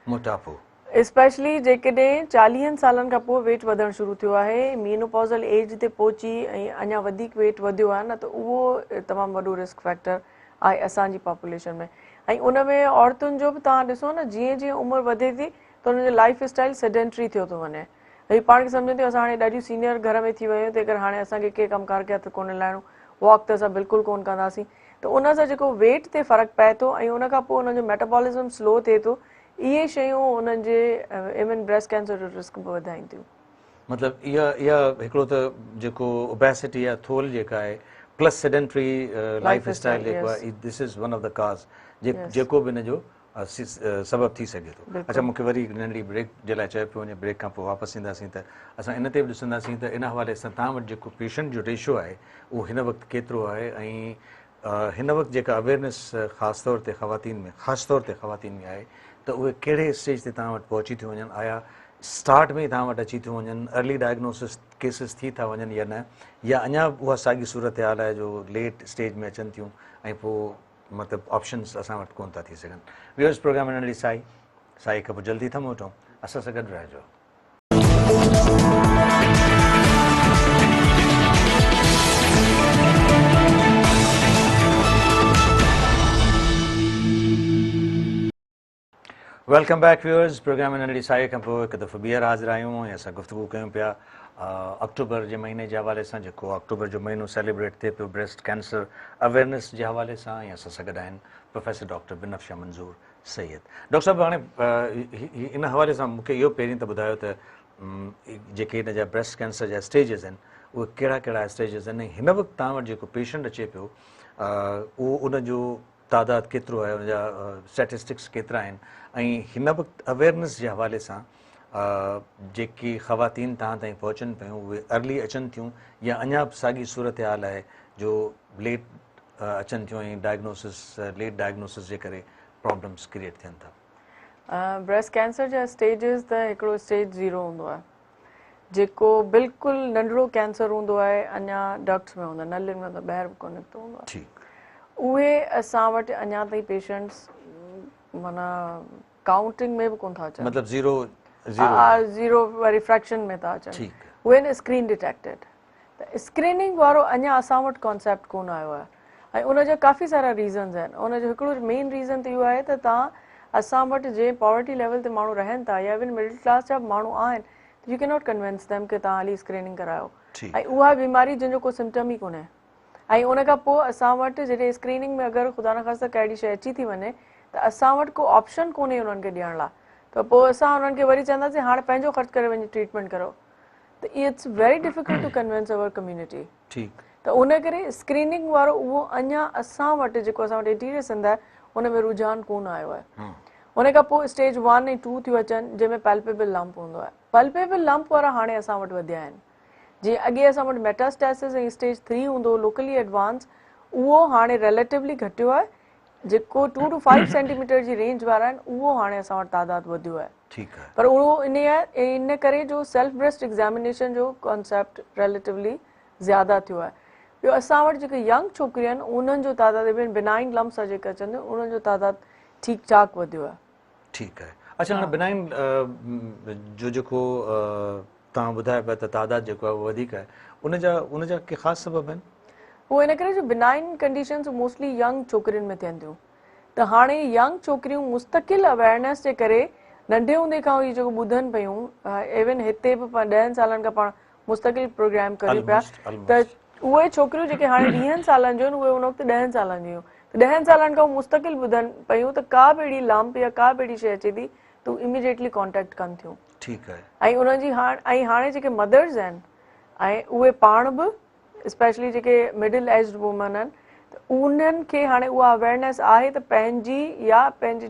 मोटापो। स्पेशली जेकॾहिं 40 सालनि खां पोइ वेट वधणु शुरू थियो आहे, मीनोपॉज़ल एज ते पहुची ऐं अञा वधीक वेट वधियो आहे न, त उहो तमामु वॾो रिस्क फैक्टर आहे असांजी पॉपुलेशन में। ऐं उन में औरतुनि जो बि तव्हां ॾिसो न, जीअं जीअं उमिरि वधे थी त उन्हनि जो लाइफ स्टाइल सेडेंट्री थियो थो वञे। भई पाण खे सम्झनि थियूं असां हाणे ॾाढियूं सीनियर घर में थी वियूं आहियूं, तंहिं करे हाणे असांखे कंहिं कमकार खे हथु कोन लाहिणो, वॉक त असां बिल्कुलु कोन कंदासीं। त उन सां जेको वेट ते फ़र्क़ु पए थो ऐं उन खां पोइ उन्हनि जो मेटाबॉलिज़म स्लो थिए थो, इहे शयूं उन्हनि जे इवन ब्रेस्ट कैंसर जो रिस्क बि वधाइनि थियूं। मतिलबु इहा हिकिड़ो त जेको ओबेसिटी आहे, थोल जेका आहे, प्लस सेडेंट्री लाइफ स्टाइल जेको आहे, this is one of the काज़ जेको बि हिन जो सबबु थी सघे थो। अच्छा मूंखे वरी नंढड़ी ब्रेक जे लाइ चयो पियो वञे, ब्रेक खां पोइ वापसि ईंदासीं त असां इन ते बि ॾिसंदासीं त इन हवाले सां तव्हां वटि जेको पेशेंट जो रेशियो आहे उहो हिन वक़्तु केतिरो आहे, ऐं हिन वक़्तु जेका अवेयरनेस ख़ासि तौर ते ख़वातीन में आहे त उहे कहिड़े स्टेज ते तव्हां वटि पहुची थियूं वञनि, आया स्टार्ट में ई तव्हां वटि अची थियूं वञनि, अर्ली डायग्नोसिस केसिस थी था वञनि या न, या अञा उहा साॻी सूरत हाल आहे जो लेट स्टेज में अचनि थियूं ऐं पोइ मतिलबु ऑप्शन्स असां वटि कोन था थी सघनि। व्यूअर्स प्रोग्राम में नंढड़ी साई खां पोइ जल्दी था मोटूं, असां सां गॾु रहिजो। Welcome back viewers. प्रोग्राम में नंढड़ी साईअ खां पोइ हिकु दफ़ो ॿीहर हाज़िर आहियूं ऐं असां गुफ़्तगू कयूं पिया अक्टूबर जे महीने जे हवाले सां, जेको अक्टूबर जो महीनो सेलिब्रेट थिए पियो ब्रेस्ट कैंसर अवेयरनेस जे हवाले सां। ऐं असां सां गॾु आहिनि प्रोफेसर डॉक्टर बिनफ्शा मंज़ूर सैयद। डॉक्टर साहिबु, हाणे इन हवाले सां मूंखे इहो पहिरीं त ॿुधायो त जेके हिन जा ब्रेस्ट कैंसर जा स्टेजिस आहिनि उहे कहिड़ा कहिड़ा स्टेजिस आहिनि, हिन वक़्तु तव्हां वटि जेको पेशेंट अचे पियो उहो उनजो तादादु केतिरो आहे, उनजा स्टैटिस्टिक्स केतिरा आहिनि, ऐं हिन वक़्तु अवेयरनेस जे हवाले सां जेकी ख़वातीन तव्हां ताईं पहुचनि पियूं उहे अर्ली अचनि थियूं या अञा बि साॻी सूरत हाल आहे जो लेट अचनि थियूं ऐं लेट डायग्नोसिस जे करे प्रॉब्लम्स क्रिएट थियनि था? ब्रेस्ट कैंसर जा स्टेजिस त हिकिड़ो स्टेज 0 हूंदो आहे जेको बिल्कुलु नंढिड़ो कैंसर हूंदो आहे, अञा डक्ट्स में हूंदो आहे, नलियुनि में त ॿाहिरि बि कोन निकितो हूंदो आहे। उहे असां वटि अञा ताईं पेशेंट्स माना काउंटिंग में बि कोन था अचनि, मतिलबु ज़ीरो वरी फ्रैक्शन में था अचनि। उहे न स्क्रीन डिटेक्टेड। त स्क्रीनिंग वारो अञा असां वटि कॉन्सेप्ट कोन आयो आहे ऐं उनजा काफ़ी सारा रीज़न्स आहिनि। उनजो हिकिड़ो मेन रीज़न त इहो आहे त तव्हां असां वटि जे पॉवर्टी लेवल ते माण्हू रहनि था या इवन मिडिल क्लास जा माण्हू आहिनि, U can not convince them कि तव्हां हली स्क्रीनिंग करायो, ऐं उहा बीमारी जंहिंजो को सिम्टम ई कोन्हे। ऐं उन खां पोइ असां वटि जॾहिं स्क्रीनिंग में अगरि ख़ुदा न ख़ास्ता कहिड़ी शइ अची थी वञे त असां वटि को ऑप्शन कोन्हे उन्हनि खे ॾियण लाइ, त पोइ असां उन्हनि खे वरी चवंदासीं हाणे पंहिंजो ख़र्चु करे वञी ट्रीटमेंट करो। त it's very difficult to convince our community. त उन करे स्क्रीनिंग वारो उहो अञा असां वटि जेको असां वटि इंटीरियर सिंध आहे उन में रुझान कोन आयो आहे। उन खां पोइ स्टेज 1 ऐं 2 थियूं अचनि जंहिंमें पैल्पेबल लंप हूंदो आहे। पैल्पेबल लंप वारा हाणे असां वटि वधिया आहिनि। जीअं अॻे असां वटि मेटास्टेसिस ऐं स्टेज 3 हूंदो हो लोकली एडवांस, उहो हाणे रिलेटिवली घटियो आहे। जेको 2 to 5 सेंटीमीटर जी रेंज वारा आहिनि उहो हाणे असां वटि तादादु वधियो आहे। पर उहो इन करे जो सेल्फ ब्रेस्ट एग्ज़ामिनेशन जो कॉन्सेप्ट रिलेटिवली ज़्यादा थियो आहे। ॿियो असां वटि जेके यंग छोकिरियूं आहिनि उन्हनि जो तादादु इवन बिनाइन लम्प्स आहे जेके अचनि उन्हनि जो तादादु ठीकु ठाक वधियो आहे। ठीकु आहे। अच्छा, हाणे बिनाइन जो जेको तव्हां ॿुधायो पिया त तादादु जेको आहे उहो वधीक आहे, उनजा के ख़ासि सबब आहिनि? उहो इन करे जो बिनाइन कंडीशन्स मोस्टली यंग छोकिरियुनि में थियनि थियूं। त हाणे यंग छोकिरियूं मुस्तक़िल अवेयरनेस जे करे नंढे हूंदे खां इहो जेको ॿुधनि पियूं, इवन हिते बि 10 सालनि खां पाण मुस्तक़िल प्रोग्राम करियूं पिया, त उहे छोकिरियूं जेके हाणे 20 सालनि जूं आहिनि उहे उन वक़्तु 10 सालनि जूं हुयूं। त 10 सालनि खां मुस्तक़िल ॿुधनि पियूं त का बि अहिड़ी लंप या का बि अहिड़ी शइ अचे थी त उहे इमीडिएटली कॉन्टेक्ट कनि थियूं। ठीकु आहे। ऐं उन्हनि जी हाणे जेके मदर्स आहिनि ऐं उहे पाण बि स्पेशली जेके मिडिल एज्ड वुमन आहिनि त उन्हनि खे हाणे उहा अवेयरनेस आहे त पंहिंजी या पंहिंजी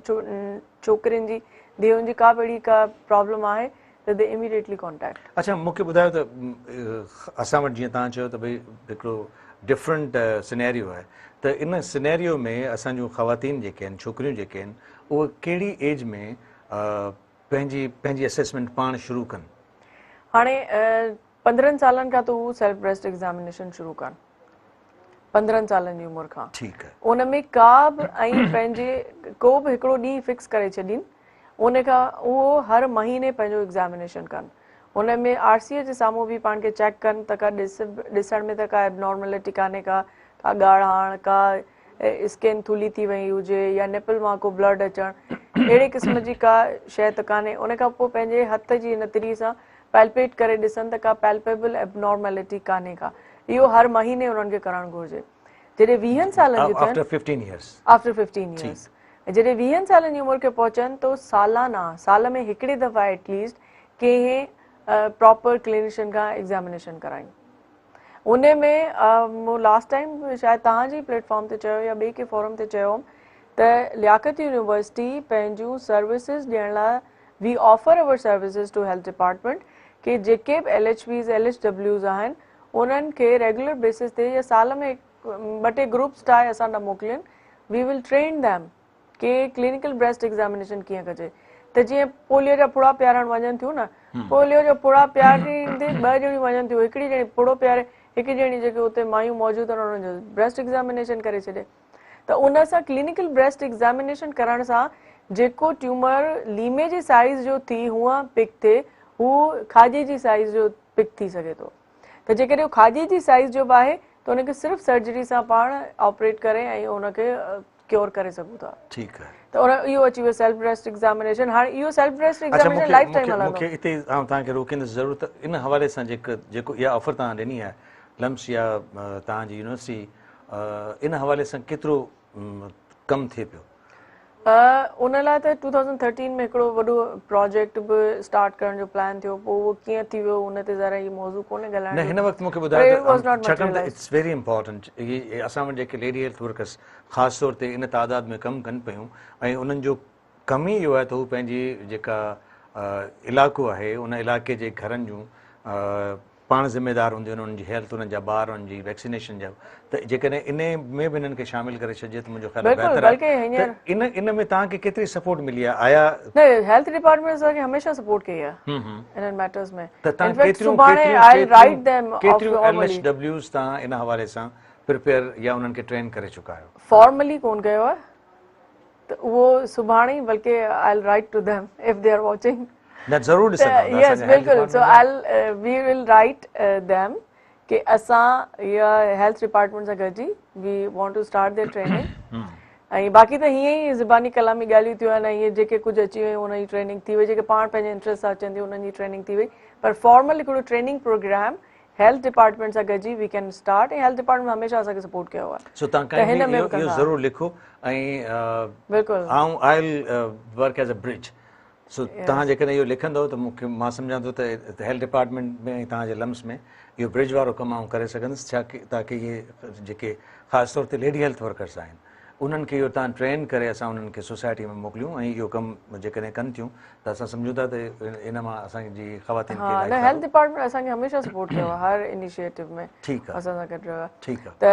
छोकिरियुनि जी धीअरुनि जी का बि अहिड़ी का प्रॉब्लम आहे त दे इमीडिएटली कॉन्टेक्ट। अच्छा, मूंखे ॿुधायो त असां वटि जीअं तव्हां चयो त भई हिकिड़ो डिफरेंट सिनेरियो आहे, त इन सिनेरियो में असांजूं ख़वातीन जेके आहिनि, छोकिरियूं जेके आहिनि, उहे कहिड़ी एज में पंहिंजी असेसमेंट पाण शुरू कनि? हाणे 15 सालनि खां त उहो सेल्फ ब्रेस्ट एग्ज़ामिनेशन शुरू कनि, 15 सालनि जी उमिरि खां। ठीकु आहे। उन में का बि ऐं पंहिंजे को बि हिकिड़ो ॾींहुं फिक्स करे छॾीनि, उन खां उहो हर महीने पंहिंजो एग्ज़ामिनेशन कनि। उन में RCA जे साम्हूं बि पाण खे चेक कनि त का ॾिसण में त का एबनॉर्मेलिटी कान्हे, का ॻाढ़ाण, का स्किन थुली थी वई हुजे या निपल मां को ब्लड अचणु, अहिड़े क़िस्म जी का शइ त कान्हे। उन खां पोइ पंहिंजे हथ जी नतरी सां पैल्पेट करे ॾिसनि त का पैल्पेबल एबनॉर्मेलिटी कान्हे का। इहो हर महीने उन्हनि खे करणु घुरिजे। जॾहिं 20 सालनि जो आफ्टर 15 इयर्स जॾहिं 20 सालनि जी उमिरि खे पहुचनि त सालाना साल में हिकिड़े दफ़ा एटलीस्ट कंहिं प्रॉपर क्लिनिशियन खां एग्ज़ामिनेशन करायूं। उन में मूं लास्ट टाइम शायदि तव्हांजी प्लेटफॉर्म ते चयो या ॿिए के फोरम ते चयो त लियाकत यूनिवर्सिटी पंहिंजूं सर्विसिस ॾियण लाइ वी ऑफर अवर सर्विसिस टू हेल्थ डिपार्टमेंट कि जेके बि LHVs LHWs आहिनि उन्हनि खे रेगुलर बेसिस ते या साल में 2-3 ग्रुप्स ठाहे असां ॾांहुं मोकिलियनि। वी विल ट्रेन दैम कि क्लिनिकल ब्रेस्ट एग्ज़ामिनेशन कीअं कजे। त जीअं पोलियो जा पुड़ा पियारणु वञनि थियूं न, पोलियो जा पुड़ा पियारींदे 2 ॼणियूं वञनि थियूं, हिकिड़ी ॼणी पुड़ो पियारे, हिकु ॼणी जेके हुते मायूं मौजूदु आहिनि उन्हनि जो ब्रेस्ट एग्ज़ामिनेशन करे छॾे। त उन सां क्लिनिकल ब्रेस्ट एग्ज़ामिनेशन करण सां जेको ट्यूमर लीमे जे साइज़ जो थी हूअं पिक थिए, हू खाजे जी साइज़ जो पिक थी सघे थो। त जेकॾहिं उहो खाजे जी साइज़ जो बि आहे त उनखे सिर्फ़ु सर्जरी सां पाण ऑपरेट करे ऐं उनखे क्योर करे सघूं था। ठीकु आहे। त उन इहो अची वियो सेल्फ ब्रेस्ट एग्ज़ामिनेशन। हाणे इहो self breast examination life time हलंदो। मूंखे हिते आउं तव्हांखे रोकींदुसि ज़रूरु त इन हवाले सां जेको इहा ऑफर तव्हां ॾिनी आहे लम्स या तव्हांजी यूनिवर्सिटी इन हवाले सां केतिरो कमु थिए पियो? उन लाइ त 2013 में हिकिड़ो वॾो प्रोजेक्ट बि स्टार्ट करण जो प्लान थियो, पोइ उहो कीअं थी वियो उन ते ज़रा इहो मौज़ू कोन्हे ॻाल्हाइण न जो। हिन वक़्तु मूंखे ॿुधायो not छाकाणि त materialized. इट्स वेरी इम्पॉर्टेंट इहे असां वटि जेके लेडी हेल्थ वर्कर्स ख़ासि तौर ते इन तादाद में कमु कनि पियूं ऐं उन्हनि जो कमु ई इहो आहे त हू पंहिंजी जेका इलाइक़ो आहे उन इलाइक़े जे घरनि जूं पाण ज़िम्मेदार हूंदियूं आहिनि, उन्हनि जी हेल्थ, उन्हनि जा ॿार, उन्हनि जी वैक्सीनेशन जा, त जेकॾहिं इन में बि हिननि खे शामिलु करे छॾिजे त मुंहिंजो ख़्यालु बिल्कुलु, बहितर बल्कि आहे। हींअर त इन में तव्हांखे केतिरी सपोर्ट मिली आहे? आया न हेल्थ डिपार्टमेंट असांखे हमेशह सपोर्ट कई आहे इन्हनि मैटर्स में। त तव्हां इनफैक्ट सुभाणे आई विल राइट देम केतिरियूं फॉर्मली। LHWs तव्हां इन हवाले सां प्रिपेयर या उन्हनि खे ट्रेन करे चुका आहियो? फॉर्मली कोन कयो आहे, त उहो सुभाणे ई बल्कि I will write to them if they are watching. न ज़रूरु ॾिसंदा। यस बिल्कुलु। So I we will write them कि असां इहा हेल्थ डिपार्टमेंट सां गॾिजी we want to start their training. ऐं बाक़ी त हीअं ई ज़बानी कलामी ॻाल्हियूं थियूं आहिनि, इहे जेके कुझु अची वियूं उन जी ट्रेनिंग थी वई, जेके पाण पंहिंजे इंट्रस्ट सां अचनि थियूं उन्हनि जी ट्रेनिंग थी वई, पर फॉर्मल हिकिड़ो ट्रेनिंग प्रोग्राम हेल्थ डिपार्टमेंट सां गॾिजी वी कैन स्टार्ट। ऐं हेल्थ डिपार्टमेंट हमेशह असांखे सपोर्ट कयो आहे। सो तव्हां हिन में इहो ज़रूरु लिखो ऐं बिल्कुलु I will work as a bridge. So तव्हां जेकॾहिं इहो लिखंदव त मूंखे मां सम्झां थो त हेल्थ डिपार्टमेंट में तव्हांजे लम्स में इहो ब्रिज वारो कमु आउं करे सघंदुसि, छा की ताकी इहे जेके ख़ासि तौर ते लेडी हेल्थ वर्कर्स आहिनि उन्हनि खे इहो तव्हां ट्रेन करे असां उन्हनि खे सोसाइटी में मोकिलियूं ऐं इहो कमु जेकॾहिं कनि थियूं त असां सम्झूं था त इन मां असांजी ख़वातीन खे न हेल्थ डिपार्टमेंट असांखे हमेशह सपोर्ट कयो आहे हर इनिशिएटिव में। ठीकु आहे, असां सां गॾु रहियो आहे। ठीकु आहे। त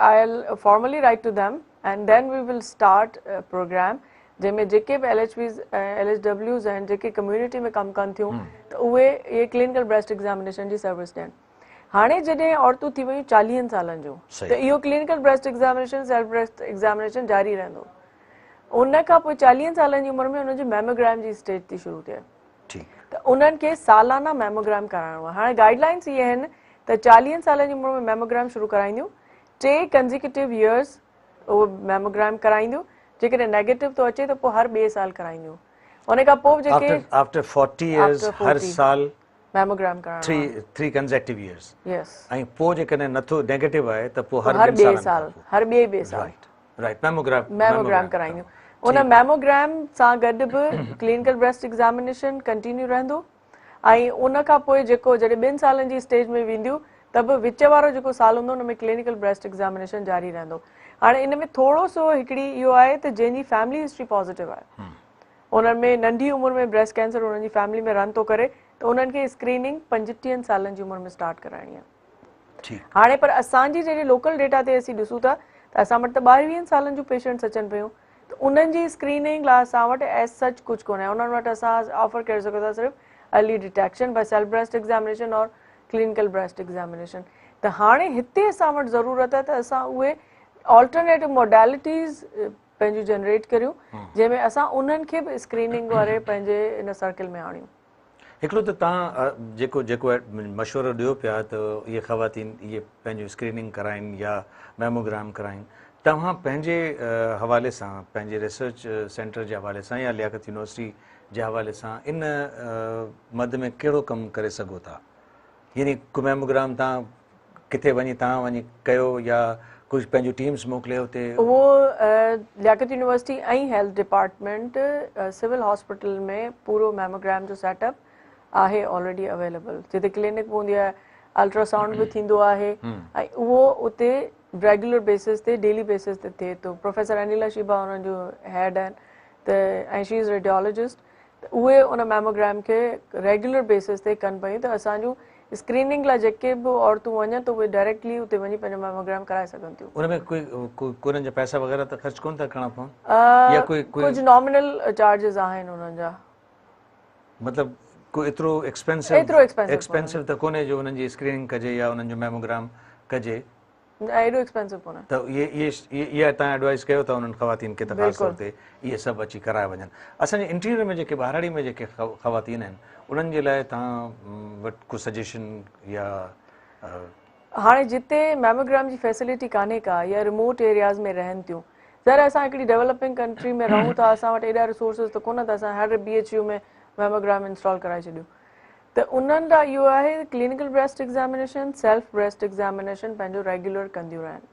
I will formally write to them and then we will start programme जंहिंमें जेके बि LHWs आहिनि जेके कम्युनिटी में कमु कनि थियूं त उहे इहे क्लिनिकल ब्रेस्ट एग्ज़ामिनेशन जी सर्विस ॾियनि। हाणे जॾहिं औरतूं थी वियूं 40 सालनि जूं त इहो clinical breast examination self breast examination जारी रहंदो। उन खां पोइ 40 सालनि जी उमिरि में उनजी मैमोग्राम जी स्टेज थी शुरू थिए, त उन्हनि खे सालाना मैमोग्राम कराइणो आहे। हाणे गाइडलाइंस इहे आहिनि त 40 सालनि जी उमिरि में मैमोग्राम शुरू कराईंदियूं, 3 कंज़िक्यूटिव ईयर्स उहो मैमोग्राम कराईंदियूं, जेकॾहिं नेगेटिव थो अचे त पोइ हर 2 साल कराईंदियूं। उन खां पोइ जेके आफ्टर 40 इयर्स हर साल मैमोग्राम कराइणो 3 कंसेक्टिव इयर्स। यस। ऐं पोइ जेकॾहिं नथो नेगेटिव आहे त पोइ हर 2 साल हर ॿिए साल राइट मैमोग्राम कराईंदियूं। उन मैमोग्राम सां गॾु बि क्लिनिकल ब्रेस्ट एग्ज़ामिनेशन कंटिन्यू रहंदो ऐं उन खां पोइ जेको जॾहिं 2 सालनि जी स्टेज में वेंदियूं त बि विच वारो जेको साल हूंदो उन में क्लिनिकल ब्रेस्ट एग्ज़ामिनेशन जारी रहंदो। हाणे इन में थोरो सो हिकिड़ी इहो आहे त जंहिंजी फैमिली हिस्ट्री पॉज़िटिव आहे, उन्हनि में नंढी उमिरि में ब्रेस्ट कैंसर उन्हनि जी फैमिली में रन थो करे, त उन्हनि खे स्क्रीनिंग 35 सालनि जी उमिरि में स्टार्ट कराइणी आहे। हाणे पर असांजी जहिड़ी लोकल डेटा ते असीं ॾिसूं था त असां वटि त 22 सालनि जूं पेशेंट्स अचनि पियूं, त उन्हनि जी स्क्रीनिंग लाइ असां वटि एज सच कुझु कोन्हे। उन्हनि वटि असां ऑफर करे सघूं था सिर्फ़ु early detection by self breast examination और क्लिनिकल ब्रेस्ट एग्ज़ामिनेशन। त हाणे हिते असां वटि ज़रूरत आहे त असां उहे ऑल्टरनेटिव मोडेलिटीज़ पंहिंजूं जनरेट करियूं जंहिंमें असां उन्हनि खे बि स्क्रीनिंग वारे पंहिंजे इन सर्कल में आणियूं। हिकिड़ो त तव्हां जेको मशवरो ॾियो पिया त इहे ख़वातीन इहे पंहिंजूं स्क्रीनिंग कराइनि या मैमोग्राम कराइनि, तव्हां पंहिंजे हवाले सां पंहिंजे रिसर्च सेंटर जे हवाले सां या लियाकत यूनिवर्सिटी जे हवाले सां इन मद में कहिड़ो कमु करे सघो था? यानी को मैमोग्राम तव्हां किथे वञी कयो या कुझु पंहिंजूं टीम्स मोकिले हुते? उहो लियाकत यूनिवर्सिटी ऐं हेल्थ डिपार्टमेंट सिविल हॉस्पिटल में पूरो मैमोग्राम जो सेटअप आहे ऑलरेडी अवेलेबल, जिते क्लिनिक हूंदी आहे, अल्ट्रासाउंड बि थींदो आहे ऐं उहो उते रेगुलर बेसिस ते डेली बेसिस ते थिए थो। प्रोफेसर अनिला शिबा हुननि जो हेड आहिनि त ऐं शी इज़ रेडियोलॉजिस्ट, त उहे उन मैमोग्राम खे रेगुलर बेसिस ते कनि पियूं। त असांजूं स्क्रीनिंग लाइ जेके बि औरतूं वञनि त उहे डायरेक्टली उते वञी पंहिंजो मैमोग्राम कराए सघनि थियूं। उनमें कोई जा पैसा वग़ैरह त ख़र्च कोन था करणा पवनि या कुझु नॉमिनल चार्जिस आहिनि उन्हनि जा? मतिलबु कोई एतिरो एक्सपेंसिव त कोन्हे जो उन्हनि जी स्क्रीनिंग कजे या उन्हनि जो मैमोग्राम कजे? एॾो एक्सपेंसिव कोन्हे। त इहा तव्हां एडवाइस कयो था उन्हनि ख़वातीन खे त ख़ासि तौर ते इहे सभु अची कराए वञनि? असांजे इंटीरियर में जेके ॿाहिराड़ी में जेके ख़वातीन आहिनि उन्हनि जे लाइ तव्हां वटि कुझु सजेशन या? हाणे जिते मैमोग्राम जी फैसिलिटी कान्हे का या रिमोट एरियाज़ में रहनि थियूं, ज़रा असां हिकिड़ी डेवलपिंग कंट्री में रहूं था, असां वटि एॾा रिसोर्सिस त कोन त असां हर BHU में मैमोग्राम इंस्टॉल कराए छॾियूं। त उन्हनि लाइ इहो आहे clinical breast examination, self breast examination पंहिंजो रेगुलर कंदियूं रहनि।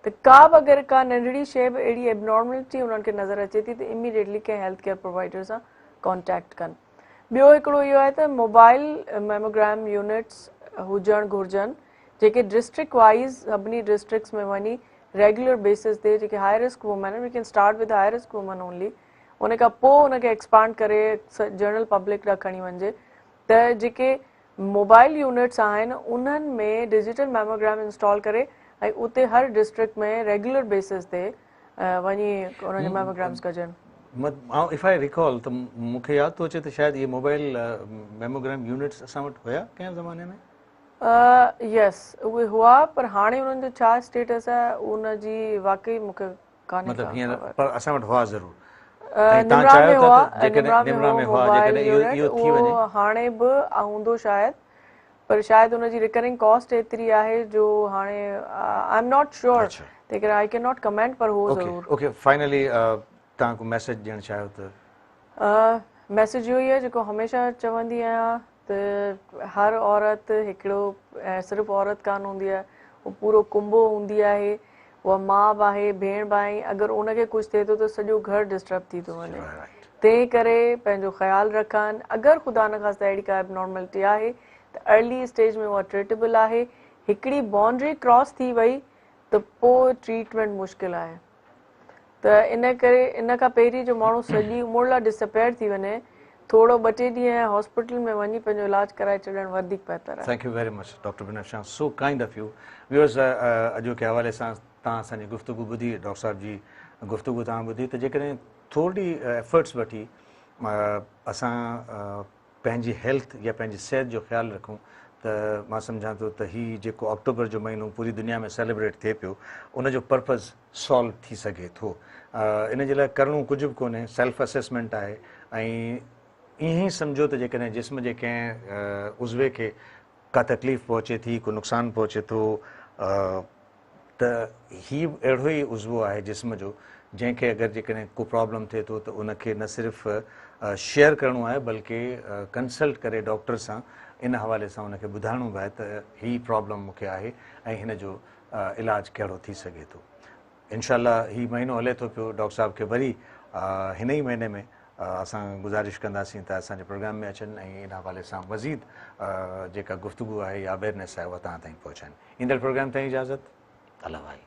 त का बि अगरि का नंढड़ी शइ बि अहिड़ी एबनॉर्मलिटी उन्हनि खे नज़र अचे थी त इमीडिएटली कंहिं हेल्थ केयर प्रोवाइडर सां कॉन्टेक्ट कनि। ॿियो हिकिड़ो इहो आहे त मोबाइल मैमोग्राम यूनिट्स हुजणु घुरिजनि जेके डिस्ट्रिक्ट वाइज़ सभिनी डिस्ट्रिक्ट्स में वञी रेगुलर बेसिस ते जेके हाई रिस्क वुमेन आहिनि, we can start with high risk women only, उन खां पोइ उनखे एक्सपांड करे जनरल पब्लिक ॾांहुं खणी वञिजे त जेके मोबाइल यूनिट्स आहिनि उन्हनि में डिजिटल मैमोग्राम इंस्टॉल करे ऐं उते हर डिस्ट्रिक्ट में रेगुलर बेसिस ते वञी उनजा मैमोग्राम्स कजनि। इफ आई रिकॉल त मूंखे यादि थो अचे त शायदि इहे मोबाइल मैमोग्राम यूनिट्स असां वटि हुया कंहिं ज़माने में? यस उहे हुआ, पर हाणे उन्हनि जो छा स्टेटस आहे उनजी वाकई मूंखे कान्हे मतिलबु हीअं पर असां वटि हुआ ज़रूरु। निमरा में हुआ, निमरा में हुआ मोबाइल यूनिट, उहो हाणे बि हूंदो शायदि, पर शायदि उनजी रिकरिंग कॉस्ट एतिरी आहे जो हाणे आई एम नॉट श्योर, लेकिन आई कैन नॉट कमेंट, पर हो ज़रूर। ओके, फाइनली तव्हां को मैसेज ॾियणु चाहियो त? मैसेज इहो ई आहे जेको हमेशह चवंदी आहियां त हर औरत हिकिड़ो सिर्फ़ु औरत कान हूंदी आहे, उहो पूरो कुंबो हूंदी आहे, उहा माउ बि आहे, भेण बि आहे, अगरि उनखे कुझु थिए थो त सॼो घर डिस्टर्ब थी थो वञे। तंहिं करे पंहिंजो ख़्यालु रखनि, अगरि ख़ुदा न ख़ास्ता अहिड़ी का एबनॉर्मलिटी आहे त अर्ली स्टेज में उहा ट्रीटेबल आहे, हिकिड़ी बाउंड्री क्रॉस थी वई त पोइ ट्रीटमेंट मुश्किल आहे। त इन करे इन खां पहिरीं जो माण्हू सॼी उमिरि लाइ डिसअपेयर थी वञे, थोरो 2-3 ॾींहं हॉस्पिटल में वञी पंहिंजो इलाज कराए छॾणु वधीक बहितर आहे। Thank you very much doctor Binafsha, so kind of you. Viewers, अॼोके हवाले सां तव्हां असांजी गुफ़्तगू ॿुधी, डॉक्टर साहिब जी गुफ़्तगू तव्हां ॿुधी, त जेकॾहिं थोरी एफर्ट्स वठी असां पंहिंजी हेल्थ या पंहिंजी सिहत जो ख़्यालु रखूं त मां सम्झां थो त हीउ जेको अक्टूबर जो महीनो पूरी दुनिया में सेलिब्रेट थिए पियो, उनजो पर्पज़ सॉल्व थी सघे थो। इन जे लाइ करिणो कुझु बि कोन्हे, सेल्फ असेसमेंट आहे ऐं ईअं ई सम्झो त जेकॾहिं जिस्म जे कंहिं उज़वे खे का तकलीफ़ पहुचे थी, को नुक़सानु पहुचे थो, त हीउ अहिड़ो ई उज़वो आहे जिस्म जो जंहिंखे अगरि जेकॾहिं को प्रॉब्लम थिए थो त उनखे न सिर्फ़ु शेयर करिणो आहे बल्कि कंसल्ट करे डॉक्टर सां इन हवाले सां उनखे ॿुधाइणो बि आहे त हीअ प्रॉब्लम मूंखे आहे ऐं हिन जो इलाजु कहिड़ो थी सघे थो। इंशाअल्लाह हीउ महीनो हले थो पियो, डॉक्टर साहिब खे वरी हिन ई महीने में असां गुज़ारिश कंदासीं त असांजे प्रोग्राम में अचनि ऐं इन हवाले सां मज़ीद जेका गुफ़्तगू आहे या अवेयरनेस आहे उहा तव्हां ताईं पहुचाइनि। ईंदड़ प्रोग्राम ताईं इजाज़त, अल्लाह भाई।